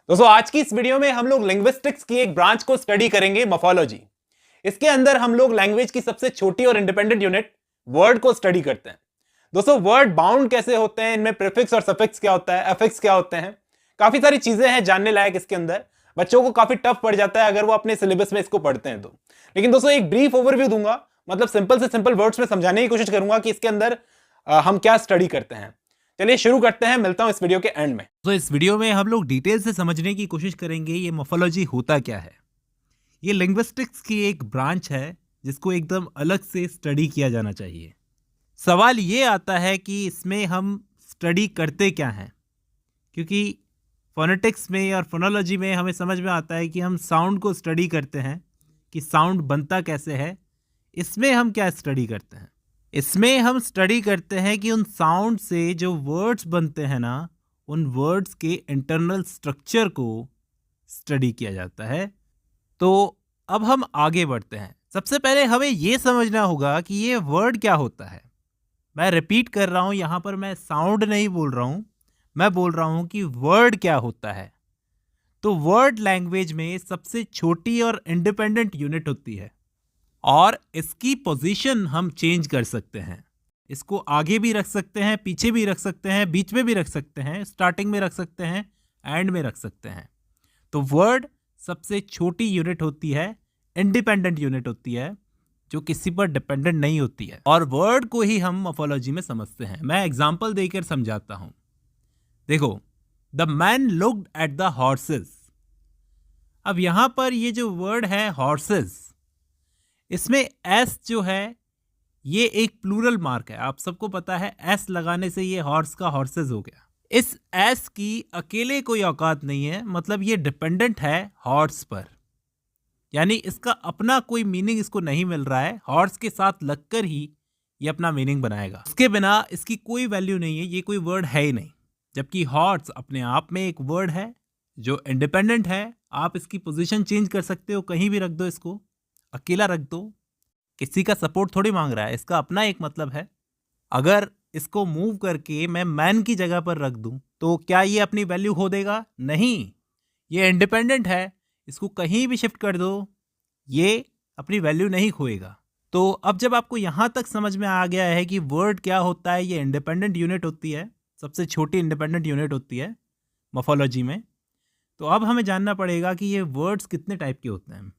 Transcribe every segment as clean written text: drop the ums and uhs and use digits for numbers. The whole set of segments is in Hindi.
दोस्तों आज की इस वीडियो में हम लोग लिंग्विस्टिक्स की एक ब्रांच को स्टडी करेंगे, मॉर्फोलॉजी। इसके अंदर हम लोग लैंग्वेज की सबसे छोटी और इंडिपेंडेंट यूनिट वर्ड को स्टडी करते हैं। दोस्तों वर्ड बाउंड कैसे होते हैं, इनमें प्रीफिक्स और सफिक्स क्या होता है, अफिक्स क्या होते हैं, काफी सारी चीजें हैं जानने लायक इसके अंदर। बच्चों को काफी टफ पड़ जाता है अगर वो अपने सिलेबस में इसको पढ़ते हैं तो। लेकिन दोस्तों एक ब्रीफ ओवरव्यू दूंगा, मतलब सिंपल से सिंपल वर्ड्स में समझाने की कोशिश करूंगा कि इसके अंदर हम क्या स्टडी करते हैं। चलिए शुरू करते हैं, मिलता हूं इस वीडियो के एंड में। तो इस वीडियो में हम लोग डिटेल से समझने की कोशिश करेंगे ये मॉर्फोलॉजी होता क्या है। ये लिंग्विस्टिक्स की एक ब्रांच है जिसको एकदम अलग से स्टडी किया जाना चाहिए। सवाल ये आता है कि इसमें हम स्टडी करते क्या हैं, क्योंकि फोनेटिक्स में और फोनोलॉजी में हमें समझ में आता है कि हम साउंड को स्टडी करते हैं कि साउंड बनता कैसे है। इसमें हम क्या स्टडी करते हैं? इसमें हम स्टडी करते हैं कि उन साउंड से जो वर्ड्स बनते हैं ना, उन वर्ड्स के इंटरनल स्ट्रक्चर को स्टडी किया जाता है। तो अब हम आगे बढ़ते हैं। सबसे पहले हमें ये समझना होगा कि ये वर्ड क्या होता है। मैं रिपीट कर रहा हूँ, यहाँ पर मैं साउंड नहीं बोल रहा हूँ, मैं बोल रहा हूँ कि वर्ड क्या होता है। तो वर्ड लैंग्वेज में सबसे छोटी और इंडिपेंडेंट यूनिट होती है और इसकी पोजीशन हम चेंज कर सकते हैं। इसको आगे भी रख सकते हैं, पीछे भी रख सकते हैं, बीच में भी रख सकते हैं, स्टार्टिंग में रख सकते हैं, एंड में रख सकते हैं। तो वर्ड सबसे छोटी यूनिट होती है, इंडिपेंडेंट यूनिट होती है, जो किसी पर डिपेंडेंट नहीं होती है, और वर्ड को ही हम मॉर्फोलॉजी में समझते हैं। मैं एग्जांपल देकर समझाता हूं। देखो, the man looked at the horses. अब यहां पर ये जो वर्ड है हॉर्सेस, इसमें एस जो है ये एक प्लूरल मार्क है। आप सबको पता है एस लगाने से ये हॉर्स का हॉर्सेस हो गया। इस एस की अकेले कोई औकात नहीं है, मतलब ये डिपेंडेंट है हॉर्स पर, यानी इसका अपना कोई मीनिंग इसको नहीं मिल रहा है। हॉर्स के साथ लगकर ही ये अपना मीनिंग बनाएगा, उसके बिना इसकी कोई वैल्यू नहीं है, ये कोई वर्ड है ही नहीं। जबकि हॉर्स अपने आप में एक वर्ड है जो इंडिपेंडेंट है। आप इसकी पोजीशन चेंज कर सकते हो, कहीं भी रख दो, इसको अकेला रख दो, किसी का सपोर्ट थोड़ी मांग रहा है, इसका अपना एक मतलब है। अगर इसको मूव करके मैं मैन की जगह पर रख दूं तो क्या ये अपनी वैल्यू खो देगा? नहीं, ये इंडिपेंडेंट है। इसको कहीं भी शिफ्ट कर दो, ये अपनी वैल्यू नहीं खोएगा। तो अब जब आपको यहां तक समझ में आ गया है कि वर्ड क्या होता है, ये इंडिपेंडेंट यूनिट होती है, सबसे छोटी इंडिपेंडेंट यूनिट होती है मॉर्फोलॉजी में, तो अब हमें जानना पड़ेगा कि ये वर्ड्स कितने टाइप के होते हैं।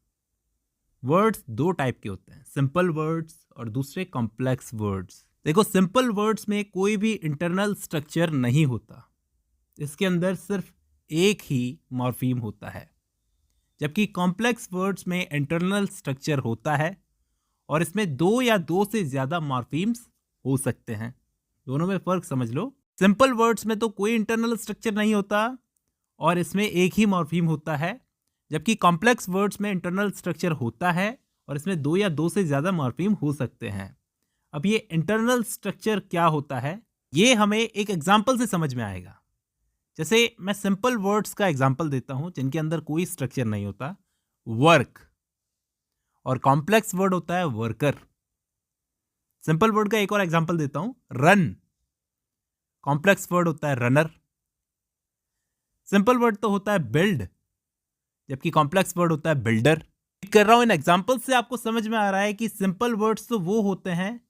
वर्ड्स दो टाइप के होते हैं, सिंपल वर्ड्स और दूसरे कॉम्प्लेक्स वर्ड्स। देखो, सिंपल वर्ड्स में कोई भी इंटरनल स्ट्रक्चर नहीं होता, इसके अंदर सिर्फ एक ही मॉर्फीम होता है। जबकि कॉम्प्लेक्स वर्ड्स में इंटरनल स्ट्रक्चर होता है और इसमें दो या दो से ज्यादा मॉर्फीम्स हो सकते हैं। दोनों में फर्क समझ लो। सिंपल वर्ड्स में तो कोई इंटरनल स्ट्रक्चर नहीं होता और इसमें एक ही मॉर्फीम होता है, जबकि कॉम्प्लेक्स वर्ड्स में इंटरनल स्ट्रक्चर होता है और इसमें दो या दो से ज़्यादा मॉर्फीम हो सकते हैं। अब ये इंटरनल स्ट्रक्चर क्या होता है, ये हमें एक एग्जाम्पल से समझ में आएगा। जैसे मैं सिंपल वर्ड्स का एग्जाम्पल देता हूं जिनके अंदर कोई स्ट्रक्चर नहीं होता, वर्क, और कॉम्प्लेक्स वर्ड होता है वर्कर। सिंपल वर्ड का एक और एग्जाम्पल देता हूं, रन, कॉम्प्लेक्स वर्ड होता है रनर। सिंपल वर्ड तो होता है बिल्ड, जबकि कॉम्प्लेक्स वर्ड होता है बिल्डर। कर रहा हूं इन एग्जांपल से आपको समझ में आ रहा है कि सिंपल वर्ड्स तो वो होते हैं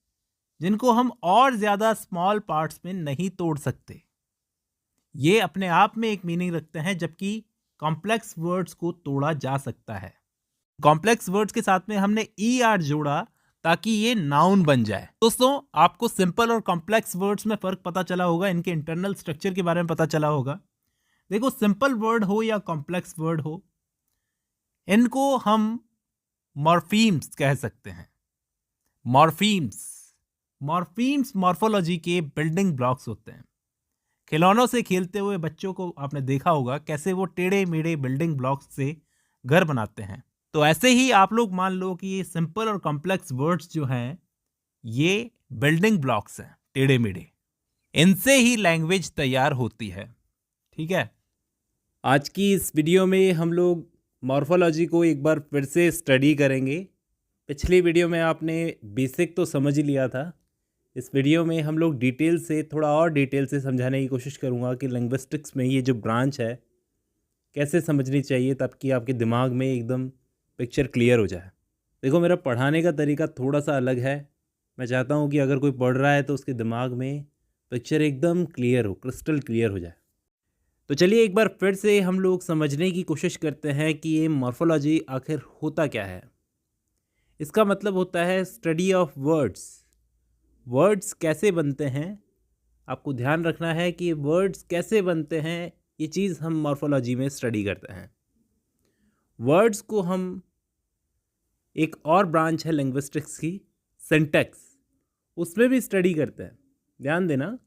जिनको हम और ज्यादा स्मॉल पार्ट्स में नहीं तोड़ सकते, ये अपने आप में एक मीनिंग रखते हैं, जबकि कॉम्प्लेक्स वर्ड्स को तोड़ा जा सकता है। कॉम्प्लेक्स वर्ड्स के साथ में हमने ई आर जोड़ा ताकि ये नाउन बन जाए। दोस्तों, आपको सिंपल और कॉम्प्लेक्स वर्ड्स में फर्क पता चला होगा, इनके इंटरनल स्ट्रक्चर के बारे में पता चला होगा। देखो, सिंपल वर्ड हो या कॉम्प्लेक्स वर्ड हो, इनको हम मॉर्फीम्स कह सकते हैं। मॉर्फीम्स मॉर्फोलॉजी के बिल्डिंग ब्लॉक्स होते हैं। खिलौनों से खेलते हुए बच्चों को आपने देखा होगा कैसे वो टेढ़े मेढ़े बिल्डिंग ब्लॉक्स से घर बनाते हैं। तो ऐसे ही आप लोग मान लो कि ये सिंपल और कॉम्प्लेक्स वर्ड्स जो हैं, ये बिल्डिंग ब्लॉक्स हैं टेढ़े मेढ़े, इनसे ही लैंग्वेज तैयार होती है। ठीक है, आज की इस वीडियो में हम लोग मॉर्फोलॉजी को एक बार फिर से स्टडी करेंगे। पिछली वीडियो में आपने बेसिक तो समझ ही लिया था, इस वीडियो में हम लोग डिटेल से, थोड़ा और डिटेल से समझाने की कोशिश करूँगा कि लिंग्विस्टिक्स में ये जो ब्रांच है कैसे समझनी चाहिए ताकि आपके दिमाग में एकदम पिक्चर क्लियर हो जाए। देखो, मेरा पढ़ाने का तरीका थोड़ा सा अलग है। मैं चाहता हूँ कि अगर कोई पढ़ रहा है तो उसके दिमाग में पिक्चर एकदम क्लियर हो, क्रिस्टल क्लियर हो जाए। तो चलिए एक बार फिर से हम लोग समझने की कोशिश करते हैं कि ये मॉर्फोलॉजी आखिर होता क्या है। इसका मतलब होता है स्टडी ऑफ वर्ड्स। वर्ड्स कैसे बनते हैं, आपको ध्यान रखना है कि वर्ड्स कैसे बनते हैं, ये चीज़ हम मॉर्फोलॉजी में स्टडी करते हैं। वर्ड्स को हम, एक और ब्रांच है लिंग्विस्टिक्स की, सिंटैक्स, उसमें भी स्टडी करते हैं, ध्यान देना।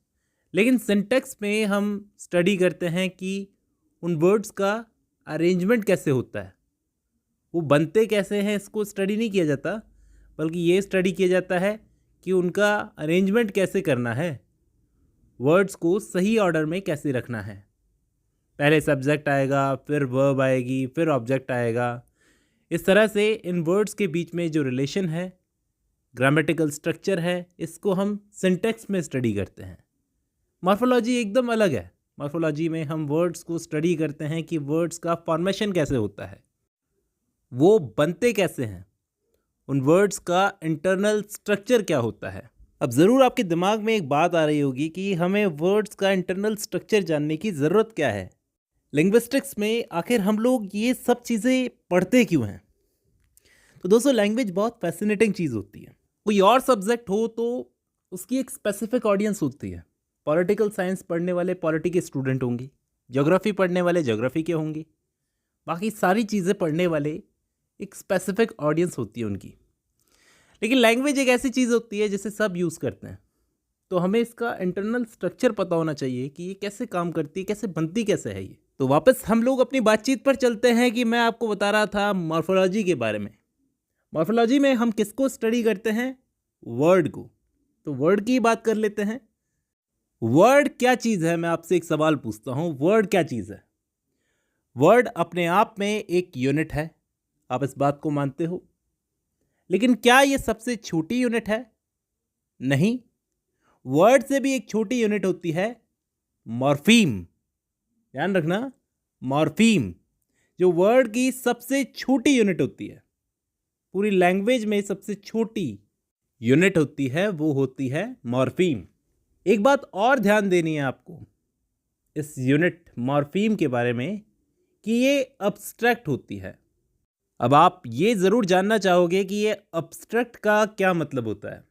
लेकिन सिंटैक्स में हम स्टडी करते हैं कि उन वर्ड्स का अरेंजमेंट कैसे होता है, वो बनते कैसे हैं, इसको स्टडी नहीं किया जाता, बल्कि ये स्टडी किया जाता है कि उनका अरेंजमेंट कैसे करना है, वर्ड्स को सही ऑर्डर में कैसे रखना है। पहले सब्जेक्ट आएगा, फिर वर्ब आएगी, फिर ऑब्जेक्ट आएगा। इस तरह से इन वर्ड्स के बीच में जो रिलेशन है, ग्रामेटिकल स्ट्रक्चर है, इसको हम सिंटैक्स में स्टडी करते हैं। मॉर्फोलॉजी एकदम अलग है। मॉर्फोलॉजी में हम वर्ड्स को स्टडी करते हैं कि वर्ड्स का फॉर्मेशन कैसे होता है, वो बनते कैसे हैं, उन वर्ड्स का इंटरनल स्ट्रक्चर क्या होता है। अब ज़रूर आपके दिमाग में एक बात आ रही होगी कि हमें वर्ड्स का इंटरनल स्ट्रक्चर जानने की ज़रूरत क्या है। लिंग्विस्टिक्स में आखिर हम लोग ये सब चीज़ें पढ़ते क्यों हैं? तो दोस्तों, लैंग्वेज बहुत फैसिनेटिंग चीज़ होती है। कोई और सब्जेक्ट हो तो उसकी एक स्पेसिफिक ऑडियंस होती है। पॉलिटिकल साइंस पढ़ने वाले पॉलिटी के स्टूडेंट होंगे, ज्योग्राफी पढ़ने वाले ज्योग्राफी के होंगे, बाकी सारी चीज़ें पढ़ने वाले एक स्पेसिफिक ऑडियंस होती है उनकी। लेकिन लैंग्वेज एक ऐसी चीज़ होती है जिसे सब यूज़ करते हैं, तो हमें इसका इंटरनल स्ट्रक्चर पता होना चाहिए कि ये कैसे काम करती है, कैसे बनती कैसे है ये। तो वापस हम लोग अपनी बातचीत पर चलते हैं कि मैं आपको बता रहा था मॉर्फोलॉजी के बारे में। मॉर्फोलॉजी में हम किसको स्टडी करते हैं? वर्ड को। तो वर्ड की बात कर लेते हैं। वर्ड क्या चीज़ है? मैं आपसे एक सवाल पूछता हूँ, वर्ड क्या चीज़ है? वर्ड अपने आप में एक यूनिट है, आप इस बात को मानते हो। लेकिन क्या ये सबसे छोटी यूनिट है? नहीं, वर्ड से भी एक छोटी यूनिट होती है, मॉर्फीम। ध्यान रखना, मॉर्फीम जो वर्ड की सबसे छोटी यूनिट होती है, पूरी लैंग्वेज में सबसे छोटी यूनिट होती है, वो होती है मॉर्फीम। एक बात और ध्यान देनी है आपको इस यूनिट मॉर्फीम के बारे में कि ये अब्स्ट्रैक्ट होती है। अब आप ये ज़रूर जानना चाहोगे कि ये अब्स्ट्रैक्ट का क्या मतलब होता है।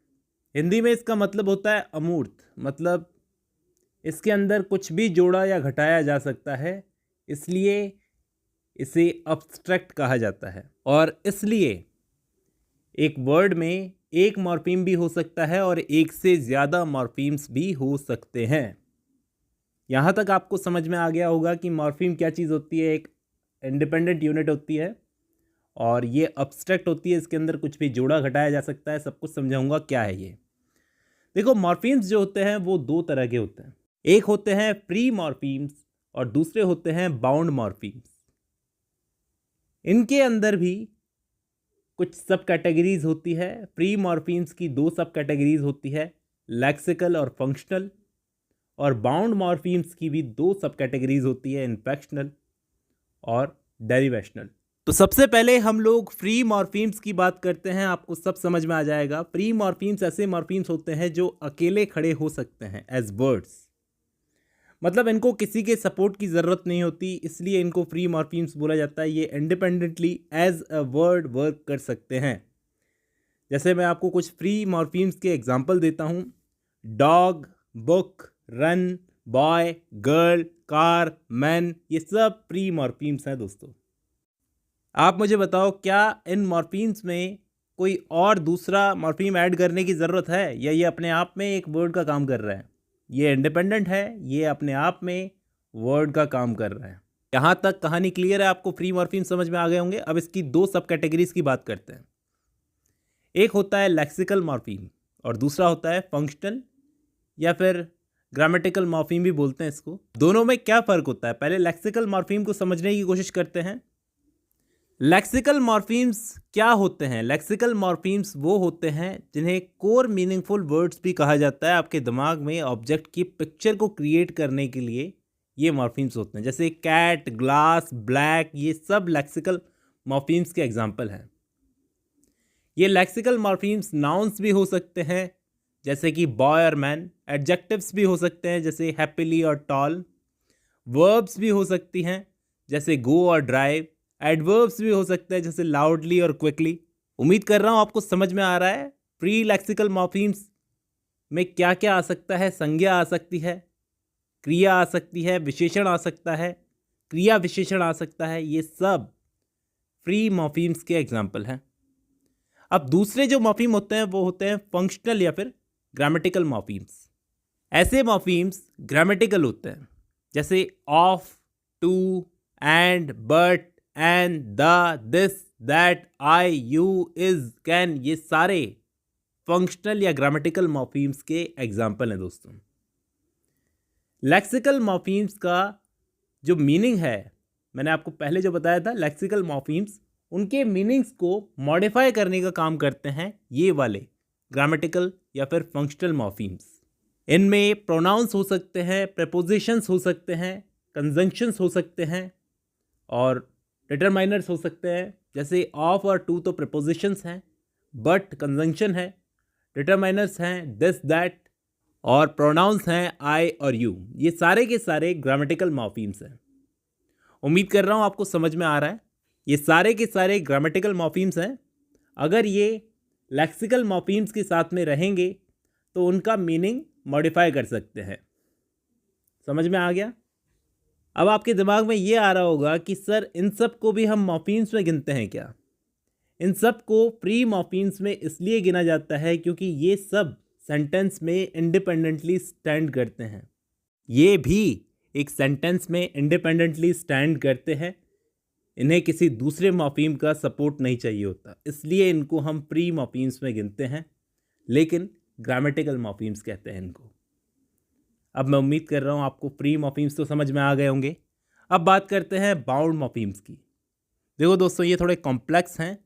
हिंदी में इसका मतलब होता है अमूर्त, मतलब इसके अंदर कुछ भी जोड़ा या घटाया जा सकता है, इसलिए इसे अब्स्ट्रैक्ट कहा जाता है। और इसलिए एक वर्ड में एक मॉर्फीम भी हो सकता है और एक से ज़्यादा मॉर्फीम्स भी हो सकते हैं। यहाँ तक आपको समझ में आ गया होगा कि मॉर्फीम क्या चीज़ होती है। एक इंडिपेंडेंट यूनिट होती है और ये अब्स्ट्रैक्ट होती है, इसके अंदर कुछ भी जोड़ा घटाया जा सकता है। सब कुछ समझाऊंगा क्या है ये। देखो, मॉर्फीम्स जो होते हैं वो दो तरह के होते हैं। एक होते हैं फ्री मॉर्फीम्स और दूसरे होते हैं बाउंड मॉर्फीम्स। इनके अंदर भी कुछ सब कैटेगरीज होती है। फ्री मॉर्फीम्स की दो सब कैटेगरीज होती है, लेक्सिकल और फंक्शनल। और बाउंड मॉर्फीम्स की भी दो सब कैटेगरीज होती है, इन्फेक्शनल और डेरिवेशनल। तो सबसे पहले हम लोग फ्री मॉर्फीम्स की बात करते हैं, आपको सब समझ में आ जाएगा। फ्री मॉर्फीम्स ऐसे मॉर्फीम्स होते हैं जो अकेले खड़े हो सकते हैं एज वर्ड्स, मतलब इनको किसी के सपोर्ट की ज़रूरत नहीं होती, इसलिए इनको फ्री मॉर्फीम्स बोला जाता है। ये independently as a word work कर सकते हैं। जैसे मैं आपको कुछ फ्री मॉर्फीम्स के एग्जांपल देता हूँ। Dog, book, run, boy, girl, car, man, ये सब फ्री मॉर्फीम्स हैं दोस्तों। आप मुझे बताओ, क्या इन मॉर्फीम्स में कोई और दूसरा मॉर्फीम ऐड करने की ज़रूरत है, या ये अपने आप में एक वर्ड का काम कर रहा है? ये इंडिपेंडेंट है, ये अपने आप में वर्ड का काम कर रहा है। यहाँ तक कहानी क्लियर है, आपको फ्री मॉर्फीम समझ में आ गए होंगे। अब इसकी दो सब कैटेगरीज की बात करते हैं। एक होता है लेक्सिकल मॉर्फीम और दूसरा होता है फंक्शनल या फिर ग्रामेटिकल मॉर्फीम भी बोलते हैं इसको। दोनों में क्या फ़र्क होता है, पहले लेक्सिकल मॉर्फीम को समझने की कोशिश करते हैं। लेक्सिकल मॉर्फीम्स क्या होते हैं? लेक्सिकल मॉर्फीम्स वो होते हैं जिन्हें कोर मीनिंगफुल वर्ड्स भी कहा जाता है। आपके दिमाग में ऑब्जेक्ट की पिक्चर को क्रिएट करने के लिए ये मॉर्फीम्स होते हैं। जैसे कैट, ग्लास, ब्लैक, ये सब लेक्सिकल मॉर्फीम्स के एग्जाम्पल हैं। ये लेक्सिकल मॉर्फीम्स नाउन्स भी हो सकते हैं जैसे कि बॉय और मैन, एडजेक्टिव्स भी हो सकते हैं जैसे हैप्पीली और टॉल, वर्ब्स भी हो सकती हैं जैसे गो और ड्राइव, एडवर्ब्स भी हो सकते हैं जैसे लाउडली और क्विकली। उम्मीद कर रहा हूँ आपको समझ में आ रहा है प्री लेक्सिकल मॉर्फीम्स में क्या क्या आ सकता है। संज्ञा आ सकती है, क्रिया आ सकती है, विशेषण आ सकता है, क्रिया विशेषण आ सकता है। ये सब फ्री मॉर्फीम्स के एग्जाम्पल हैं। अब दूसरे जो मॉर्फीम होते हैं वो होते हैं फंक्शनल या फिर ग्रामेटिकल मॉर्फीम्स। ऐसे मॉर्फीम्स ग्रामेटिकल होते हैं जैसे of, to, and, but, and, the, this, that, I, you, is, can, ये सारे फंक्शनल या ग्रामेटिकल मॉर्फीम्स के एग्जाम्पल हैं दोस्तों। लेक्सिकल मॉर्फीम्स का जो मीनिंग है, मैंने आपको पहले जो बताया था, लेक्सिकल मॉर्फीम्स उनके मीनिंग्स को मॉडिफाई करने का काम करते हैं ये वाले ग्रामेटिकल या फिर फंक्शनल मॉर्फीम्स। इनमें प्रोनाउंस हो सकते हैं, प्रेपोजिशंस हो सकते हैं, कंजंक्शंस हो सकते हैं और डिटरमाइनर्स हो सकते हैं। जैसे ऑफ और टू तो प्रेपोजिशंस हैं, बट कंजंक्शन है, डिटरमाइनर्स हैं दिस, दैट, और प्रोनाउंस हैं आई और यू। ये सारे के सारे ग्रामेटिकल मॉर्फीम्स हैं। उम्मीद कर रहा हूँ आपको समझ में आ रहा है। ये सारे के सारे ग्रामेटिकल मॉर्फीम्स हैं। अगर ये लेक्सिकल मॉर्फीम्स के साथ में रहेंगे तो उनका मीनिंग मॉडिफाई कर सकते हैं। समझ में आ गया? अब आपके दिमाग में ये आ रहा होगा कि सर इन सब को भी हम मॉर्फीम्स में गिनते हैं क्या? इन सब को प्री मॉर्फीम्स में इसलिए गिना जाता है क्योंकि ये सब सेंटेंस में इंडिपेंडेंटली स्टैंड करते हैं। ये भी एक सेंटेंस में इंडिपेंडेंटली स्टैंड करते हैं। इन्हें किसी दूसरे मॉर्फीम का सपोर्ट नहीं चाहिए होता, इसलिए इनको हम प्री मॉर्फीम्स में गिनते हैं, लेकिन ग्रामेटिकल मॉर्फीम्स कहते हैं इनको। अब मैं उम्मीद कर रहा हूँ आपको प्री मॉर्फीम्स तो समझ में आ गए होंगे। अब बात करते हैं बाउंड मॉर्फीम्स की। देखो दोस्तों, ये थोड़े कॉम्प्लेक्स हैं,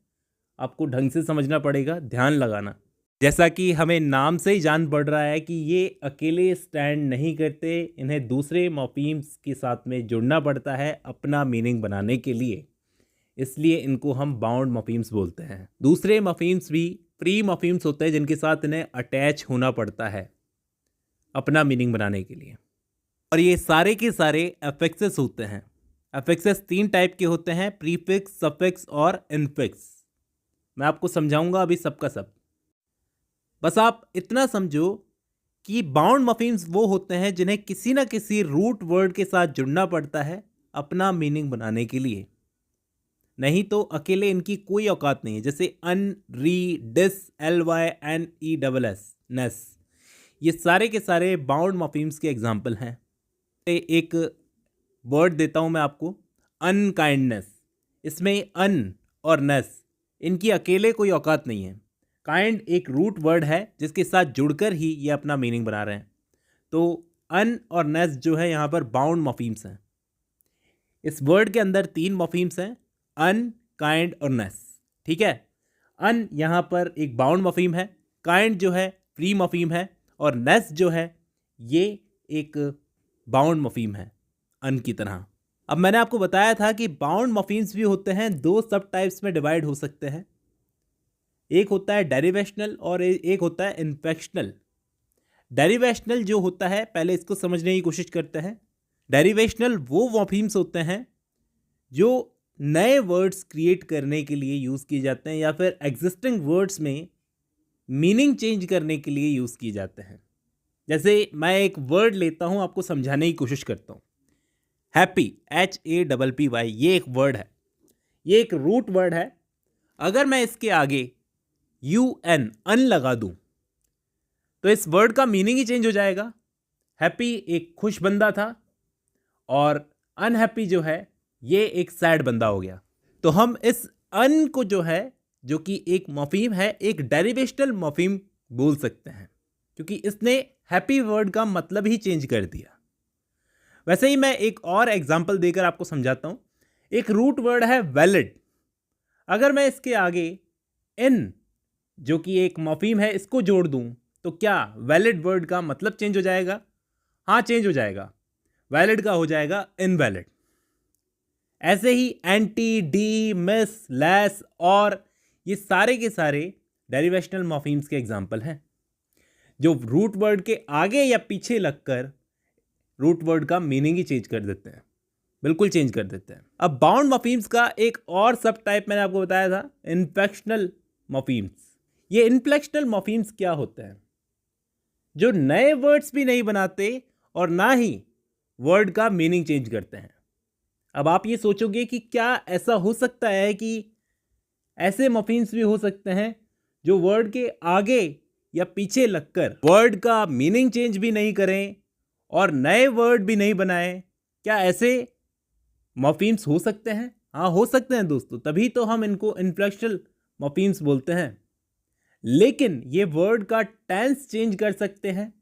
आपको ढंग से समझना पड़ेगा, ध्यान लगाना। जैसा कि हमें नाम से ही जान पड़ रहा है कि ये अकेले स्टैंड नहीं करते, इन्हें दूसरे मॉर्फीम्स के साथ में जुड़ना पड़ता है अपना मीनिंग बनाने के लिए, इसलिए इनको हम बाउंड मॉर्फीम्स बोलते हैं। दूसरे मॉर्फीम्स भी प्री मॉर्फीम्स होते हैं जिनके साथ इन्हें अटैच होना पड़ता है अपना मीनिंग बनाने के लिए, और ये सारे के सारे एफिक्सेस होते हैं। एफिक्सेस 3 टाइप के होते हैं, प्रीफिक्स, सफिक्स और इनफिक्स। मैं आपको समझाऊंगा अभी सबका सब। बस आप इतना समझो कि बाउंड मॉर्फीम्स वो होते हैं जिन्हें किसी ना किसी रूट वर्ड के साथ जुड़ना पड़ता है अपना मीनिंग बनाने के लिए, नहीं तो अकेले इनकी कोई औकात नहीं है। जैसे un, re, dis, L Y N E double S, ness, ये सारे के सारे बाउंड मॉर्फीम्स के एग्जाम्पल हैं। एक वर्ड देता हूँ मैं आपको, अनकाइंडनेस। इसमें अन और नेस इनकी अकेले कोई औकात नहीं है। काइंड एक रूट वर्ड है जिसके साथ जुड़कर ही ये अपना मीनिंग बना रहे हैं। तो अन और नेस जो है यहाँ पर बाउंड मॉर्फीम्स हैं। इस वर्ड के अंदर 3 मॉर्फीम्स हैं, अन, काइंड और नेस। ठीक है, अन यहाँ पर एक बाउंड मॉर्फीम है, काइंड जो है फ्री मॉर्फीम है, और नेस जो है ये एक बाउंड मॉर्फीम है अन की तरह। अब मैंने आपको बताया था कि बाउंड मॉर्फीम्स भी होते हैं, 2 सब टाइप्स में डिवाइड हो सकते हैं। एक होता है डेरिवेशनल और एक होता है इन्फेक्शनल। डेरिवेशनल जो होता है, पहले इसको समझने की कोशिश करते हैं। डेरिवेशनल वो मॉर्फीम्स होते हैं जो नए वर्ड्स क्रिएट करने के लिए यूज़ किए जाते हैं या फिर एग्जिस्टिंग वर्ड्स में मीनिंग चेंज करने के लिए यूज़ किए जाते हैं। जैसे मैं एक वर्ड लेता हूँ, आपको समझाने की कोशिश करता हूँ। हैप्पी, HAPPY, ये एक वर्ड है, ये एक रूट वर्ड है। अगर मैं इसके आगे UN, अन लगा दूं तो इस वर्ड का मीनिंग ही चेंज हो जाएगा। हैप्पी एक खुश बंदा था और अनहैप्पी जो है ये एक सैड बंदा हो गया। तो हम इस अन को जो है, जो कि एक मॉर्फीम है, एक डेरिवेशनल मॉर्फीम बोल सकते हैं क्योंकि इसने हैप्पी वर्ड का मतलब ही चेंज कर दिया। वैसे ही मैं एक और एग्जांपल देकर आपको समझाता हूं। एक रूट वर्ड है वैलिड। अगर मैं इसके आगे इन, जो कि एक मॉर्फीम है, इसको जोड़ दूं तो क्या वैलिड वर्ड का मतलब चेंज हो जाएगा? हाँ, चेंज हो जाएगा। वैलिड का हो जाएगा इनवैलिड। ऐसे ही एंटी, डी, मिस, लेस और ये सारे के सारे डेरिवेशनल मॉर्फीम्स के एग्जाम्पल हैं जो रूट वर्ड के आगे या पीछे लगकर रूट वर्ड का मीनिंग ही चेंज कर देते हैं, बिल्कुल चेंज कर देते हैं। अब बाउंड मॉर्फीम्स का एक और सब टाइप मैंने आपको बताया था, इन्फ्लेक्शनल मॉर्फीम्स। ये इन्फ्लेक्शनल मॉर्फीम्स क्या होते हैं? जो नए वर्ड्स भी नहीं बनाते और ना ही वर्ड का मीनिंग चेंज करते हैं। अब आप ये सोचोगे कि क्या ऐसा हो सकता है कि ऐसे मॉर्फीम्स भी हो सकते हैं जो वर्ड के आगे या पीछे लगकर वर्ड का मीनिंग चेंज भी नहीं करें और नए वर्ड भी नहीं बनाएं? क्या ऐसे मॉर्फीम्स हो सकते हैं? हाँ, हो सकते हैं दोस्तों, तभी तो हम इनको इन्फ्लेक्शनल मॉर्फीम्स बोलते हैं। लेकिन ये वर्ड का टेंस चेंज कर सकते हैं,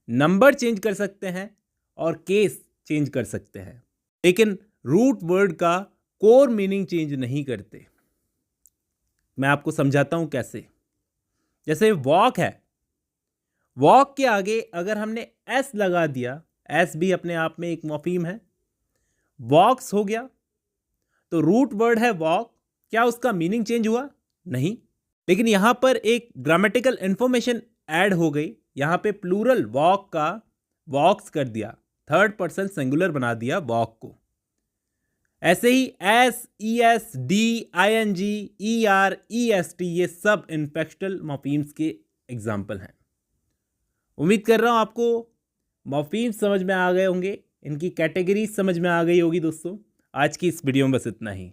नंबर चेंज कर सकते हैं और केस चेंज कर सकते हैं, लेकिन रूट वर्ड का कोर मीनिंग चेंज नहीं करते। मैं आपको समझाता हूं कैसे। जैसे वॉक है, वॉक के आगे अगर हमने एस लगा दिया, एस भी अपने आप में एक मॉर्फीम है, वॉक्स हो गया, तो रूट वर्ड है वॉक, क्या उसका मीनिंग चेंज हुआ? नहीं। लेकिन यहां पर एक ग्रामेटिकल इंफॉर्मेशन ऐड हो गई, यहां पे प्लूरल वॉक का वॉक्स कर दिया, थर्ड पर्सन सिंगुलर बना दिया वॉक को। ऐसे ही S, E S, D, I N G, E R, E S T, ये सब इन्फ्लेक्शनल मॉर्फीम्स के एग्जाम्पल हैं। उम्मीद कर रहा हूं आपको मॉर्फीम्स समझ में आ गए होंगे, इनकी कैटेगरीज समझ में आ गई होगी दोस्तों। आज की इस वीडियो में बस इतना ही।